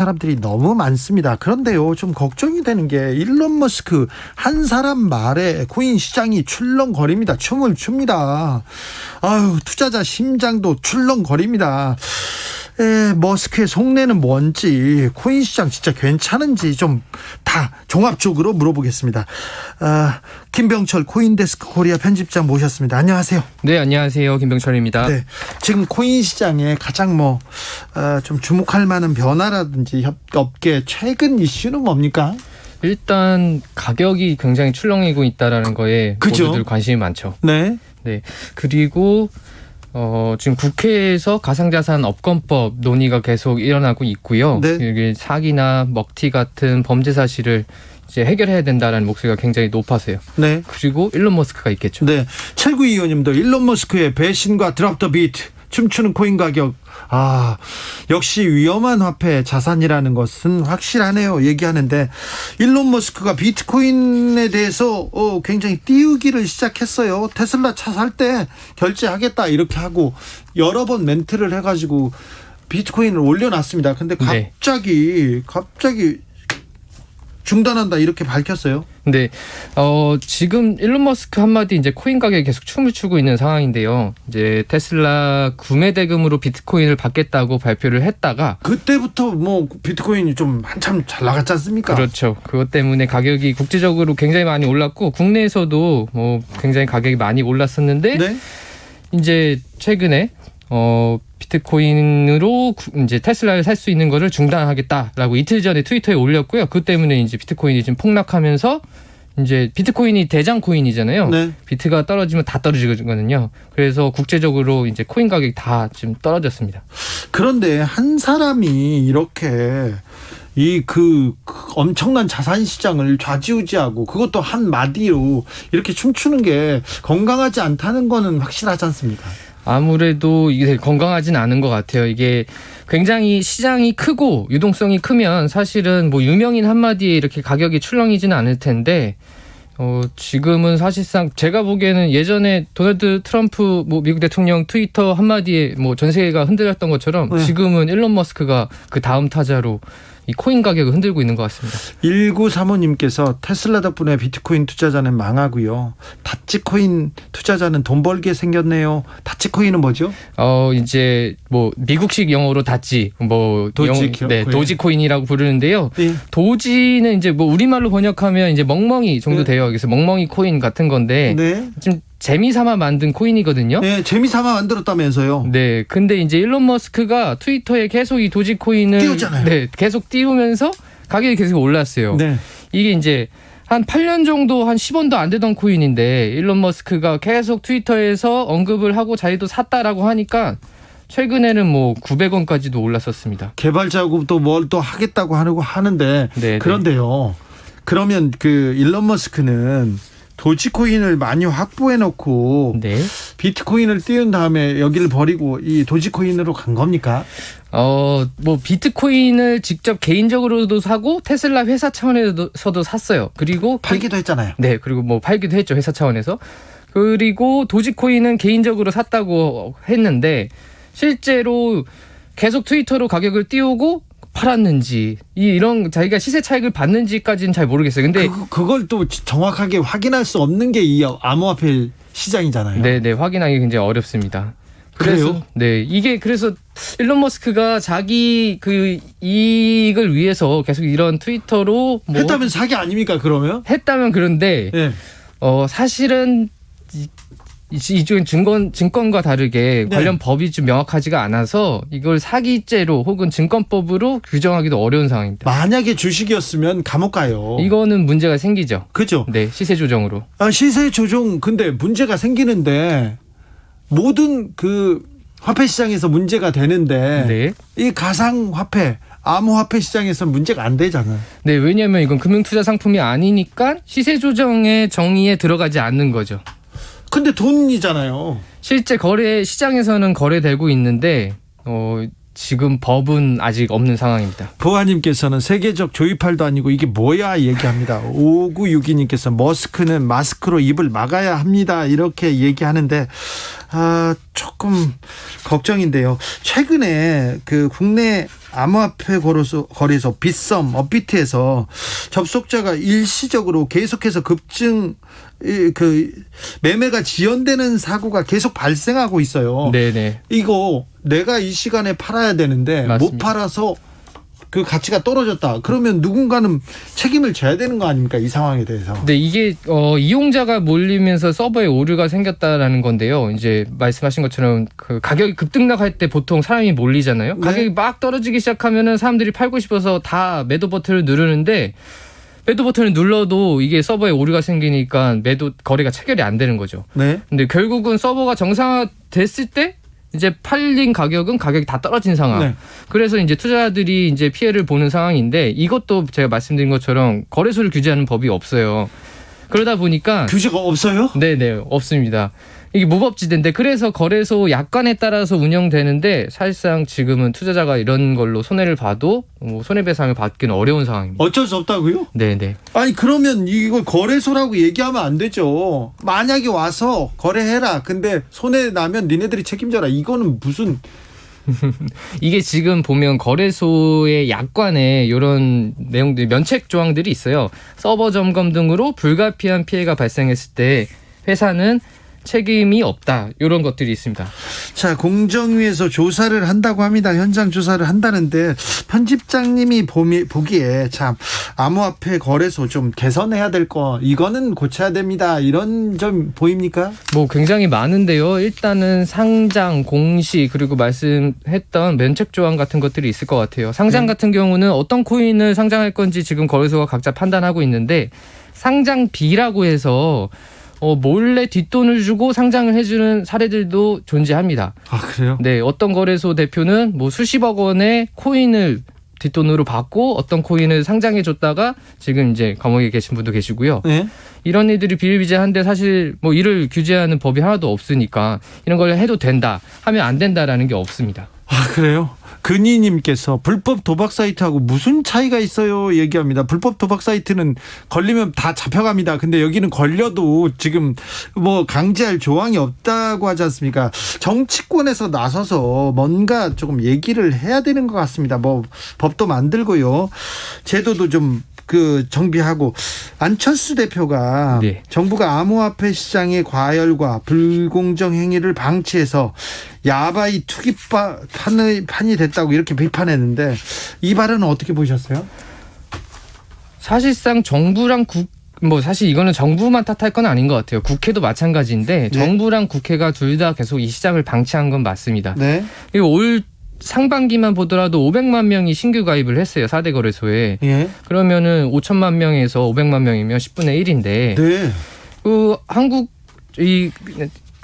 사람들이 너무 많습니다. 그런데요, 좀 걱정이 되는 게 일론 머스크 한 사람 말에 코인 시장이 출렁거립니다. 춤을 춥니다. 아유, 투자자 심장도 출렁거립니다. 머스크의 속내는 뭔지, 코인 시장 진짜 괜찮은지 좀 다 종합적으로 물어보겠습니다. 김병철 코인데스크 코리아 편집장 모셨습니다. 안녕하세요. 네, 안녕하세요. 김병철입니다. 네, 지금 코인 시장에 가장 좀 주목할 만한 변화라든지 업계 최근 이슈는 뭡니까? 일단 가격이 굉장히 출렁이고 있다라는 거에 그죠? 모두들 관심이 많죠. 네. 네. 그리고 지금 국회에서 가상자산 업권법 논의가 계속 일어나고 있고요. 네. 이게 사기나 먹튀 같은 범죄 사실을 이제 해결해야 된다라는 목소리가 굉장히 높아서요. 네. 그리고 일론 머스크가 있겠죠. 네. 최구 의원님도 일론 머스크의 배신과 드랍 더 비트, 춤추는 코인 가격. 역시 위험한 화폐 자산이라는 것은 확실하네요. 얘기하는데 일론 머스크가 비트코인에 대해서 굉장히 띄우기를 시작했어요. 테슬라 차 살 때 결제하겠다 이렇게 하고 여러 번 멘트를 해가지고 비트코인을 올려놨습니다. 근데 갑자기 중단한다 이렇게 밝혔어요. 네, 지금 일론 머스크 한마디 이제 코인 가격이 계속 춤을 추고 있는 상황인데요. 이제 테슬라 구매 대금으로 비트코인을 받겠다고 발표를 했다가 그때부터 비트코인이 좀 한참 잘 나갔지 않습니까? 그렇죠. 그것 때문에 가격이 국제적으로 굉장히 많이 올랐고 국내에서도 굉장히 가격이 많이 올랐었는데 네? 이제 최근에 비트코인으로 이제 테슬라를 살 수 있는 거를 중단하겠다라고 이틀 전에 트위터에 올렸고요. 그 때문에 이제 비트코인이 지금 폭락하면서 이제 비트코인이 대장 코인이잖아요. 네. 비트가 떨어지면 다 떨어지거든요. 그래서 국제적으로 이제 코인 가격이 다 지금 떨어졌습니다. 그런데 한 사람이 이렇게 그 엄청난 자산 시장을 좌지우지하고 그것도 한 마디로 이렇게 춤추는 게 건강하지 않다는 거는 확실하지 않습니까? 아무래도 이게 건강하진 않은 것 같아요. 이게 굉장히 시장이 크고 유동성이 크면 사실은 유명인 한마디에 이렇게 가격이 출렁이지는 않을 텐데 지금은 사실상 제가 보기에는 예전에 도널드 트럼프 미국 대통령 트위터 한마디에 전 세계가 흔들렸던 것처럼 네. 지금은 일론 머스크가 그 다음 타자로 이 코인 가격을 흔들고 있는 것 같습니다. 1935님께서 테슬라 덕분에 비트코인 투자자는 망하고요. 다치코인 투자자는 돈 벌게 생겼네요. 다치코인은 뭐죠? 이제 미국식 영어로 다치 도지코인이라고 부르는데요. 네. 도지는 이제 우리말로 번역하면 이제 멍멍이 정도 돼요. 그래서 멍멍이 코인 같은 건데 지금 재미삼아 만든 코인이거든요. 네, 재미삼아 만들었다면서요. 네, 근데 이제 일론 머스크가 트위터에 계속 이 도지코인을 띄웠잖아요. 네, 계속 띄우면서 가격이 계속 올랐어요. 네. 이게 이제 한 8년 정도 한 10원도 안 되던 코인인데 일론 머스크가 계속 트위터에서 언급을 하고 자기도 샀다라고 하니까 최근에는 900원까지도 올랐었습니다. 개발자고 뭘 또 하겠다고 하는데 네, 그런데요. 그러면 그 일론 머스크는 도지코인을 많이 확보해 놓고 비트코인을 띄운 다음에 여기를 버리고 이 도지코인으로 간 겁니까? 비트코인을 직접 개인적으로도 사고 테슬라 회사 차원에서도 샀어요. 그리고 팔기도 했잖아요. 네, 그리고 팔기도 했죠, 회사 차원에서. 그리고 도지코인은 개인적으로 샀다고 했는데 실제로 계속 트위터로 가격을 띄우고 팔았는지 이런 자기가 시세 차익을 받는지까지는 잘 모르겠어요. 근데 그걸 또 정확하게 확인할 수 없는 게 이 암호화폐 시장이잖아요. 네, 확인하기 굉장히 어렵습니다. 그래요? 네, 이게 그래서 일론 머스크가 자기 그 이익을 위해서 계속 이런 트위터로 했다면 사기 아닙니까? 그러면 했다면 그런데 사실은 이쪽은 증권과 다르게 관련 법이 좀 명확하지가 않아서 이걸 사기죄로 혹은 증권법으로 규정하기도 어려운 상황입니다. 만약에 주식이었으면 감옥 가요. 이거는 문제가 생기죠. 그죠? 네, 시세 조정으로. 시세 조정 근데 문제가 생기는데 모든 그 화폐 시장에서 문제가 되는데 이 가상 화폐 암호화폐 시장에서 문제가 안 되잖아요. 네, 왜냐하면 이건 금융투자 상품이 아니니까 시세 조정의 정의에 들어가지 않는 거죠. 근데 돈이잖아요. 실제 거래 시장에서는 거래되고 있는데 지금 법은 아직 없는 상황입니다. 보아님께서는 세계적 조이팔도 아니고 이게 뭐야 얘기합니다. 5962님께서 머스크는 마스크로 입을 막아야 합니다. 이렇게 얘기하는데 조금 걱정인데요. 최근에 그 국내 암호화폐 거래소 빗썸 업비트에서 접속자가 일시적으로 계속해서 매매가 지연되는 사고가 계속 발생하고 있어요. 네네. 이거 내가 이 시간에 팔아야 되는데 맞습니다. 못 팔아서 그 가치가 떨어졌다. 그러면 누군가는 책임을 져야 되는 거 아닙니까? 이 상황에 대해서. 근데 이게 이용자가 몰리면서 서버에 오류가 생겼다라는 건데요. 이제 말씀하신 것처럼 그 가격이 급등락할 때 보통 사람이 몰리잖아요. 네. 가격이 막 떨어지기 시작하면은 사람들이 팔고 싶어서 다 매도 버튼을 누르는데 매도 버튼을 눌러도 이게 서버에 오류가 생기니까 매도 거래가 체결이 안 되는 거죠. 네. 근데 결국은 서버가 정상화됐을 때 이제 팔린 가격이 다 떨어진 상황. 네. 그래서 이제 투자자들이 이제 피해를 보는 상황인데 이것도 제가 말씀드린 것처럼 거래소를 규제하는 법이 없어요. 그러다 보니까 규제가 없어요? 네네 없습니다. 이게 무법지대인데 그래서 거래소 약관에 따라서 운영되는데 사실상 지금은 투자자가 이런 걸로 손해를 봐도 손해배상을 받기는 어려운 상황입니다. 어쩔 수 없다고요? 네네. 아니 그러면 이걸 거래소라고 얘기하면 안 되죠. 만약에 와서 거래해라. 근데 손해 나면 니네들이 책임져라. 이거는 무슨 이게 지금 보면 거래소의 약관에 이런 내용들 면책 조항들이 있어요. 서버 점검 등으로 불가피한 피해가 발생했을 때 회사는 책임이 없다. 이런 것들이 있습니다. 자, 공정위에서 조사를 한다고 합니다. 현장 조사를 한다는데 편집장님이 보기에 참 암호화폐 거래소 좀 개선해야 될 거 이거는 고쳐야 됩니다. 이런 점 보입니까? 뭐 굉장히 많은데요. 일단은 상장, 공시 그리고 말씀했던 면책 조항 같은 것들이 있을 것 같아요. 상장 같은 경우는 어떤 코인을 상장할 건지 지금 거래소가 각자 판단하고 있는데 상장비라고 해서 몰래 뒷돈을 주고 상장을 해주는 사례들도 존재합니다. 아, 그래요? 네, 어떤 거래소 대표는 뭐 수십억 원의 코인을 뒷돈으로 받고 어떤 코인을 상장해줬다가 지금 이제 감옥에 계신 분도 계시고요. 네. 이런 일들이 비일비재한데 사실 뭐 이를 규제하는 법이 하나도 없으니까 이런 걸 해도 된다, 하면 안 된다라는 게 없습니다. 아, 그래요? 근희님께서 불법 도박 사이트하고 무슨 차이가 있어요? 얘기합니다. 불법 도박 사이트는 걸리면 다 잡혀갑니다. 근데 여기는 걸려도 지금 뭐 강제할 조항이 없다고 하지 않습니까? 정치권에서 나서서 뭔가 조금 얘기를 해야 되는 것 같습니다. 뭐 법도 만들고요. 제도도 좀 정비하고. 안철수 대표가 네. 정부가 암호화폐 시장의 과열과 불공정 행위를 방치해서 야바이 투기판이 됐다고 이렇게 비판했는데 이 발언은 어떻게 보셨어요? 사실상 정부랑 사실 이거는 정부만 탓할 건 아닌 것 같아요. 국회도 마찬가지인데 네. 정부랑 국회가 둘 다 계속 이 시장을 방치한 건 맞습니다. 네. 그리고 올 상반기만 보더라도 500만 명이 신규 가입을 했어요. 4대 거래소에. 예. 그러면은 5천만 명에서 500만 명이면 10분의 1인데 네.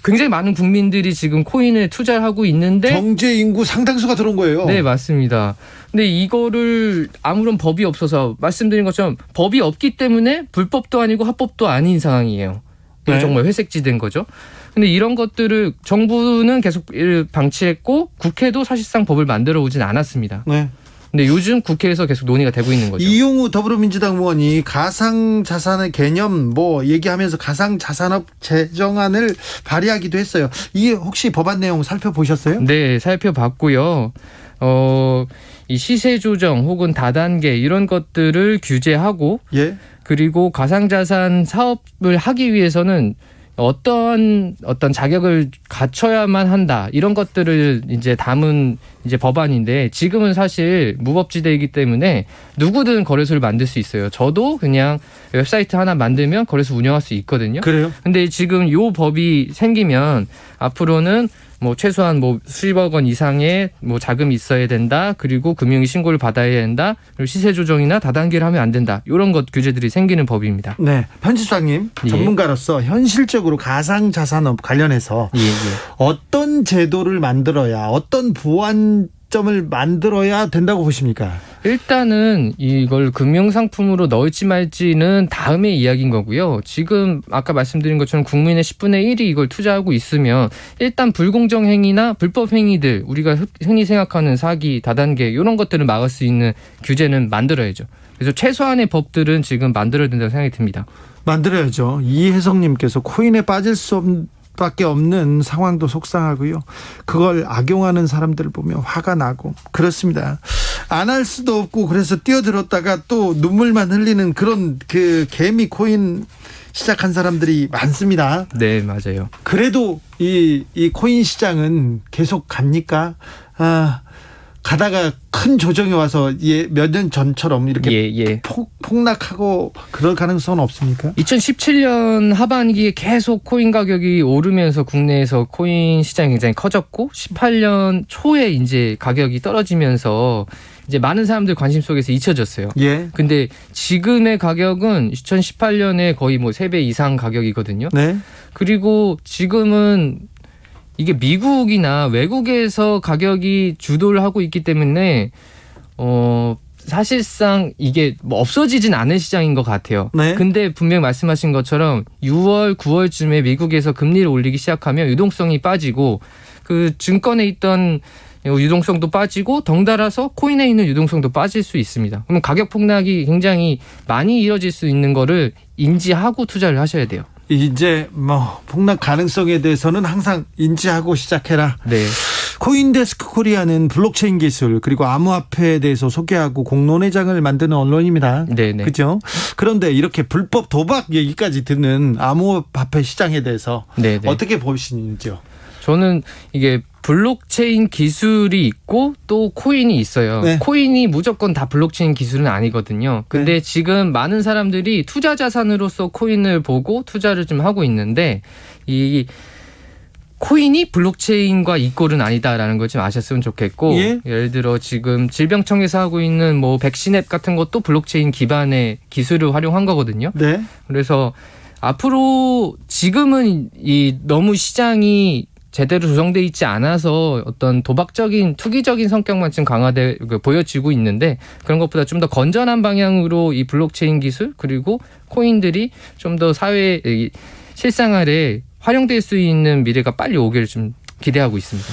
굉장히 많은 국민들이 지금 코인에 투자를 하고 있는데 경제 인구 상당수가 들어온 거예요. 네, 맞습니다. 근데 이거를 아무런 법이 없어서 말씀드린 것처럼 법이 없기 때문에 불법도 아니고 합법도 아닌 상황이에요. 네. 정말 회색지대인 거죠. 근데 이런 것들을 정부는 계속 방치했고 국회도 사실상 법을 만들어 오진 않았습니다. 네. 근데 요즘 국회에서 계속 논의가 되고 있는 거죠. 이용우 더불어민주당 의원이 가상자산의 개념 얘기하면서 가상자산업 제정안을 발의하기도 했어요. 이게 혹시 법안 내용 살펴보셨어요? 네, 살펴봤고요. 이 시세 조정 혹은 다단계 이런 것들을 규제하고 예. 그리고 가상자산 사업을 하기 위해서는 어떤 자격을 갖춰야만 한다, 이런 것들을 이제 담은 이제 법안인데 지금은 사실 무법지대이기 때문에 누구든 거래소를 만들 수 있어요. 저도 그냥 웹사이트 하나 만들면 거래소 운영할 수 있거든요. 그래요? 근데 지금 요 법이 생기면 앞으로는 뭐 최소한 뭐 수십억 원 이상의 뭐 자금이 있어야 된다. 그리고 금융위 신고를 받아야 된다. 그리고 시세 조정이나 다단계를 하면 안 된다. 이런 것 규제들이 생기는 법입니다. 네. 편집장님, 예. 전문가로서 현실적으로 가상자산업 관련해서 예. 어떤 제도를 만들어야, 어떤 보완점을 만들어야 된다고 보십니까? 일단은 이걸 금융상품으로 넣을지 말지는 다음의 이야기인 거고요. 지금 아까 말씀드린 것처럼 국민의 10분의 1이 이걸 투자하고 있으면 일단 불공정 행위나 불법 행위들, 우리가 흔히 생각하는 사기, 다단계 이런 것들을 막을 수 있는 규제는 만들어야죠. 그래서 최소한의 법들은 지금 만들어야 된다고 생각이 듭니다. 만들어야죠. 이혜성님께서 코인에 빠질 수 수밖에 없는 상황도 속상하고요. 그걸 악용하는 사람들을 보면 화가 나고 그렇습니다. 안 할 수도 없고 그래서 뛰어들었다가 또 눈물만 흘리는 그런 그 개미 코인 시작한 사람들이 많습니다. 네, 맞아요. 그래도 이 코인 시장은 계속 갑니까? 가다가 큰 조정이 와서 몇 년 전처럼 이렇게 폭락하고 그럴 가능성은 없습니까? 2017년 하반기에 계속 코인 가격이 오르면서 국내에서 코인 시장이 굉장히 커졌고 18년 초에 이제 가격이 떨어지면서 이제 많은 사람들 관심 속에서 잊혀졌어요. 예. 근데 지금의 가격은 2018년에 거의 뭐 3배 이상 가격이거든요. 네. 그리고 지금은 이게 미국이나 외국에서 가격이 주도를 하고 있기 때문에 사실상 이게 뭐 없어지진 않은 시장인 것 같아요. 네. 근데 분명 말씀하신 것처럼 6월, 9월쯤에 미국에서 금리를 올리기 시작하면 유동성이 빠지고 그 증권에 있던 유동성도 빠지고 덩달아서 코인에 있는 유동성도 빠질 수 있습니다. 그럼 가격 폭락이 굉장히 많이 이뤄질 수 있는 거를 인지하고 투자를 하셔야 돼요. 이제 뭐 폭락 가능성에 대해서는 항상 인지하고 시작해라. 네. 코인데스크 코리아는 블록체인 기술 그리고 암호화폐에 대해서 소개하고 공론회장을 만드는 언론입니다. 네네. 그렇죠. 그런데 이렇게 불법 도박 얘기까지 듣는 암호화폐 시장에 대해서 네네. 어떻게 보시는지요? 저는 이게 블록체인 기술이 있고 또 코인이 있어요. 네. 코인이 무조건 다 블록체인 기술은 아니거든요. 근데 네. 지금 많은 사람들이 투자 자산으로서 코인을 보고 투자를 좀 하고 있는데 이 코인이 블록체인과 이꼴은 아니다라는 걸 좀 아셨으면 좋겠고 예를 들어 지금 질병청에서 하고 있는 뭐 백신 앱 같은 것도 블록체인 기반의 기술을 활용한 거거든요. 네. 그래서 앞으로 지금은 이 너무 시장이 제대로 조정돼 있지 않아서 어떤 도박적인 투기적인 성격만 좀 보여지고 있는데 그런 것보다 좀 더 건전한 방향으로 이 블록체인 기술 그리고 코인들이 좀 더 사회 실생활에 활용될 수 있는 미래가 빨리 오기를 좀 기대하고 있습니다.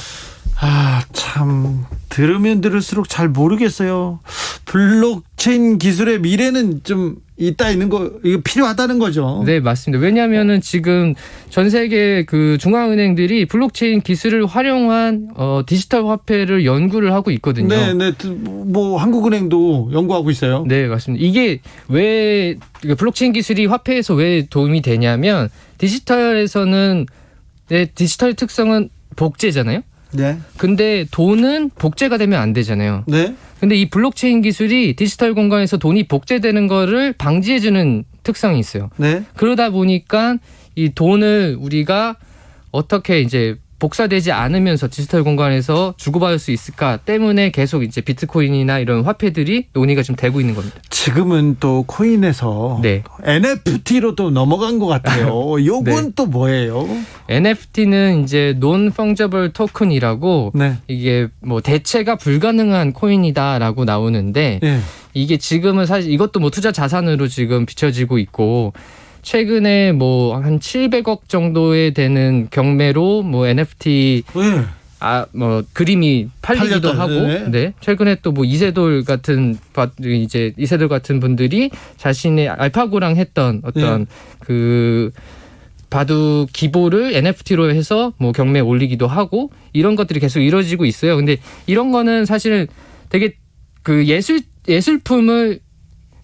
참 들으면 들을수록 잘 모르겠어요. 블록체인 기술의 미래는 좀 있는 거 이거 필요하다는 거죠. 네, 맞습니다. 왜냐하면은 지금 전 세계 그 중앙은행들이 블록체인 기술을 활용한 디지털 화폐를 연구를 하고 있거든요. 네, 뭐 한국은행도 연구하고 있어요. 네, 맞습니다. 이게 왜 블록체인 기술이 화폐에서 왜 도움이 되냐면 디지털에서는 디지털 특성은 복제잖아요. 네. 근데 돈은 복제가 되면 안 되잖아요. 네. 근데 이 블록체인 기술이 디지털 공간에서 돈이 복제되는 거를 방지해주는 특성이 있어요. 네. 그러다 보니까 이 돈을 우리가 어떻게 이제 복사되지 않으면서 디지털 공간에서 주고받을 수 있을까 때문에 계속 이제 비트코인이나 이런 화폐들이 논의가 좀 되고 있는 겁니다. 지금은 또 코인에서 네. NFT로 또 넘어간 것 같아요. 요건 네. 또 뭐예요? NFT는 이제 Non-Fungible Token이라고 네. 이게 뭐 대체가 불가능한 코인이다라고 나오는데 네. 이게 지금은 사실 이것도 뭐 투자 자산으로 지금 비춰지고 있고 최근에 뭐 한 700억 정도에 되는 경매로 뭐 NFT 뭐 그림이 팔리기도 하고 네. 최근에 또 뭐 이세돌 같은 분들이 자신의 알파고랑 했던 어떤 그 바둑 기보를 NFT로 해서 뭐 경매에 올리기도 하고 이런 것들이 계속 이루어지고 있어요. 근데 이런 거는 사실은 되게 그 예술품을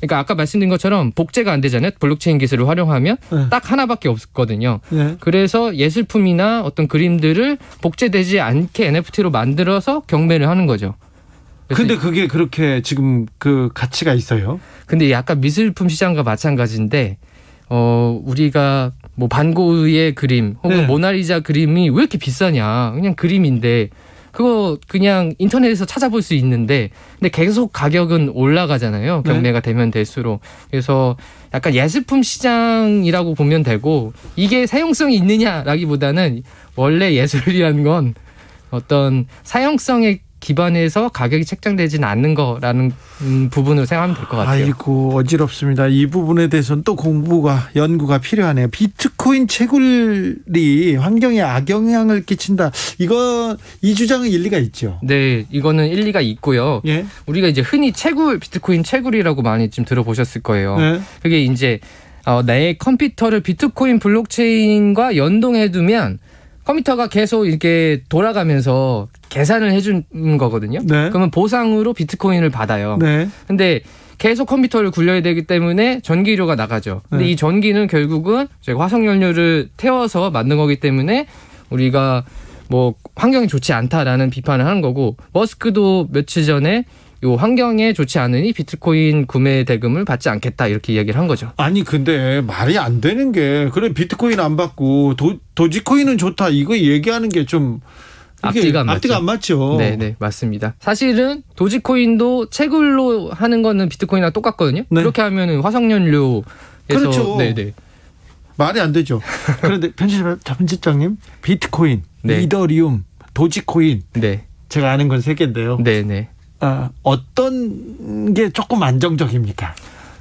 그러니까 아까 말씀드린 것처럼 복제가 안 되잖아요. 블록체인 기술을 활용하면 딱 하나밖에 없거든요. 그래서 예술품이나 어떤 그림들을 복제되지 않게 NFT로 만들어서 경매를 하는 거죠. 근데 그게 그렇게 지금 그 가치가 있어요? 근데 약간 미술품 시장과 마찬가지인데 우리가 뭐 반고흐의 그림 혹은 모나리자 그림이 왜 이렇게 비싸냐. 그냥 그림인데 그거 그냥 인터넷에서 찾아볼 수 있는데 근데 계속 가격은 올라가잖아요. 경매가 되면 될수록. 그래서 약간 예술품 시장이라고 보면 되고 이게 사용성이 있느냐라기보다는 원래 예술이라는 건 어떤 사용성에 기반해서 가격이 책정되지는 않는 거라는 부분으로 생각하면 될 것 같아요. 아이고 어지럽습니다. 이 부분에 대해서는 또 연구가 필요하네요. 비트코인 채굴이 환경에 악영향을 끼친다. 이 주장은 일리가 있죠. 네, 이거는 일리가 있고요. 예? 우리가 이제 흔히 비트코인 채굴이라고 많이 좀 들어보셨을 거예요. 예? 그게 이제 내 컴퓨터를 비트코인 블록체인과 연동해두면 컴퓨터가 계속 이렇게 돌아가면서 계산을 해주는 거거든요. 네. 그러면 보상으로 비트코인을 받아요. 네. 근데 계속 컴퓨터를 굴려야 되기 때문에 전기료가 나가죠. 근데 네. 이 전기는 결국은 저희가 화석연료를 태워서 만든 거기 때문에 우리가 뭐 환경이 좋지 않다라는 비판을 하는 거고, 머스크도 며칠 전에 요 환경에 좋지 않으니 비트코인 구매 대금을 받지 않겠다 이렇게 이야기를 한 거죠. 아니 근데 말이 안 되는 게, 그래 비트코인 안 받고 도지코인은 좋다 이거 얘기하는 게 좀 앞뒤가 안 맞죠. 네, 맞습니다. 사실은 도지코인도 채굴로 하는 거는 비트코인이랑 똑같거든요. 네. 그렇게 하면은 화석연료에서 그렇죠. 네. 말이 안 되죠. 그런데 편집장님, 비트코인, 네. 이더리움, 도지코인, 네. 제가 아는 건 세 개인데요. 네. 어떤 게 조금 안정적입니까?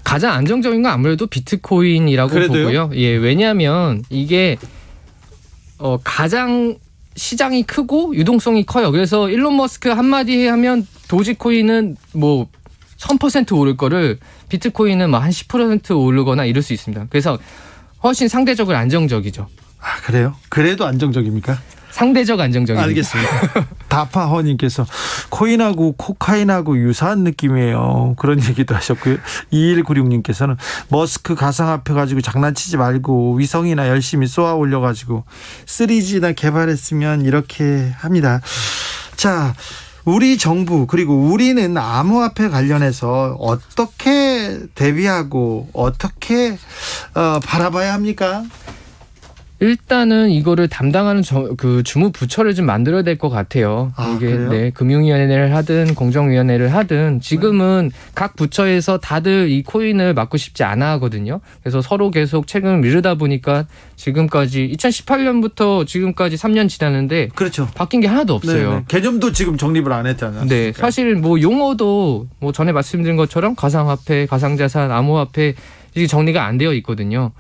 가장 안정적인 건 아무래도 비트코인이라고 그래도요? 보고요. 예, 왜냐하면 이게 가장 시장이 크고 유동성이 커요. 그래서 일론 머스크 한마디 하면 도지코인은 뭐 1000% 오를 거를 비트코인은 뭐 한 10% 오르거나 이럴 수 있습니다. 그래서 훨씬 상대적으로 안정적이죠. 아, 그래요? 그래도 안정적입니까? 상대적 안정적입니다. 알겠습니다. 다파허님께서 코인하고 코카인하고 유사한 느낌이에요. 그런 얘기도 하셨고요. 2196님께서는 머스크 가상화폐 가지고 장난치지 말고 위성이나 열심히 쏘아 올려가지고 3G나 개발했으면 이렇게 합니다. 자, 우리 정부 그리고 우리는 암호화폐 관련해서 어떻게 대비하고 어떻게 바라봐야 합니까? 일단은 이거를 담당하는 그 주무부처를 좀 만들어야 될 것 같아요. 아, 이게 그래요? 네, 금융위원회를 하든 공정위원회를 하든 지금은 각 부처에서 다들 이 코인을 막고 싶지 않아 하거든요. 그래서 서로 계속 책임을 미루다 보니까 지금까지 2018년부터 지금까지 3년 지났는데 그렇죠. 바뀐 게 하나도 없어요. 네네. 개념도 지금 정립을 안 했잖아요. 네, 사실 뭐 용어도 뭐 전에 말씀드린 것처럼 가상화폐, 가상자산, 암호화폐 이게 정리가 안 되어 있거든요.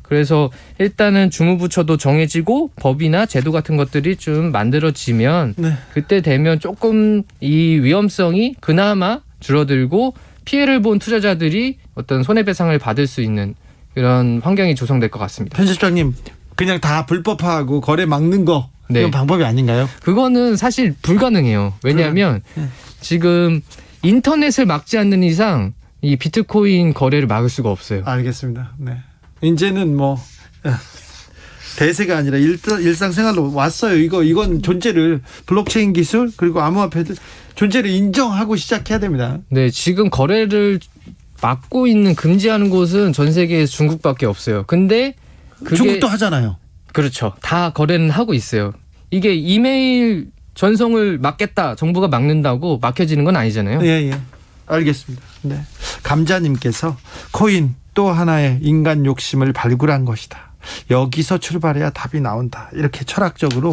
그래서 일단은 주무부처도 정해지고 법이나 제도 같은 것들이 좀 만들어지면 네. 그때 되면 조금 이 위험성이 그나마 줄어들고 피해를 본 투자자들이 어떤 손해배상을 받을 수 있는 그런 환경이 조성될 것 같습니다. 편집장님, 그냥 다 불법화하고 거래 막는 거 네. 이건 방법이 아닌가요? 그거는 사실 불가능해요. 왜냐하면 지금 인터넷을 막지 않는 이상 이 비트코인 거래를 막을 수가 없어요. 알겠습니다. 네. 이제는 뭐 대세가 아니라 일상생활로 왔어요. 이건 존재를, 블록체인 기술 그리고 암호화폐들 존재를 인정하고 시작해야 됩니다. 네, 지금 거래를 막고 있는 금지하는 곳은 전 세계에 중국밖에 없어요. 근데 그게 중국도 하잖아요. 그렇죠. 다 거래는 하고 있어요. 이게 이메일 전송을 막겠다, 정부가 막는다고 막혀지는 건 아니잖아요. 예. 알겠습니다. 네. 감자님께서 코인 또 하나의 인간 욕심을 발굴한 것이다. 여기서 출발해야 답이 나온다. 이렇게 철학적으로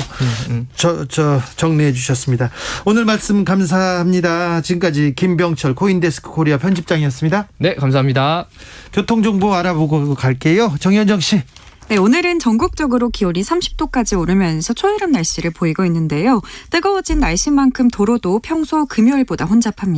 정리해 주셨습니다. 오늘 말씀 감사합니다. 지금까지 김병철 코인데스크 코리아 편집장이었습니다. 네, 감사합니다. 교통정보 알아보고 갈게요. 정현정 씨. 네, 오늘은 전국적으로 기온이 30도까지 오르면서 초여름 날씨를 보이고 있는데요. 뜨거워진 날씨만큼 도로도 평소 금요일보다 혼잡합니다.